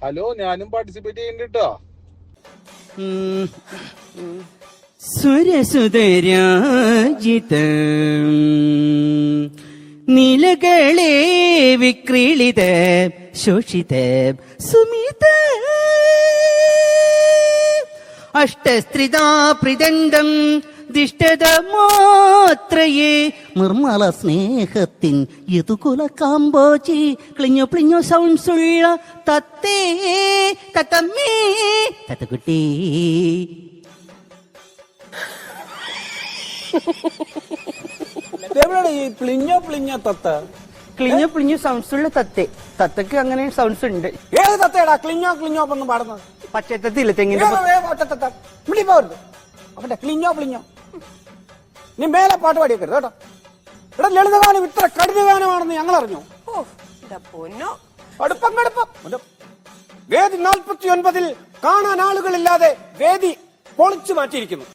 Hello, ഞാനും participate ചെയ്യുന്നുണ്ട്. സുരസുതരാജിത നീലകളെ വിക്രീളിത ശോഷിത സുമിത അഷ്ടസ്ത്രിതാ പ്രിദണ്ഡം ദിഷ്ടത മാത്രയേ നിർമ്മല സ്നേഹത്തിൻ യതുകുല കാമ്പോചി ക്ലിഞ്ഞോ പ്ലിഞ്ഞോ സൗണ്ട്സ് ഉള്ള തത്തേ തത്തമ്മേ തത്തക്കുട്ടി. ഈ പ്ലിഞ്ഞോ പ്ലിഞ്ഞോ തത്ത ക്ലിഞ്ഞോ പ്ലിഞ്ഞോ സൗണ്ട്സ് ഉള്ള തത്തേ. തത്തക്ക് അങ്ങനെ സൗണ്ട്സ് ഉണ്ട്. ഏത് തത്തയടാ ക്ലിഞ്ഞോ ക്ലിഞ്ഞോ ഒന്നും പാടുന്നത്? പച്ചത്തത്തില്ല തെങ്ങിന്റെ വിളിപ്പോരുത് അവന്റെ ക്ലിഞ്ഞോ പ്ലിഞ്ഞോ. നീ മേലെ പാട്ട് പാടിയേക്കരുത് കേട്ടോ. ഇവിടെ ലളിതഗാനം ഇത്ര കഠിനഗാനമാണെന്ന് ഞങ്ങൾ അറിഞ്ഞു. കടുപ്പം കടുപ്പം. വേദി 49 കാണാൻ ആളുകളില്ലാതെ വേദി പൊളിച്ചു മാറ്റിയിരിക്കുന്നു.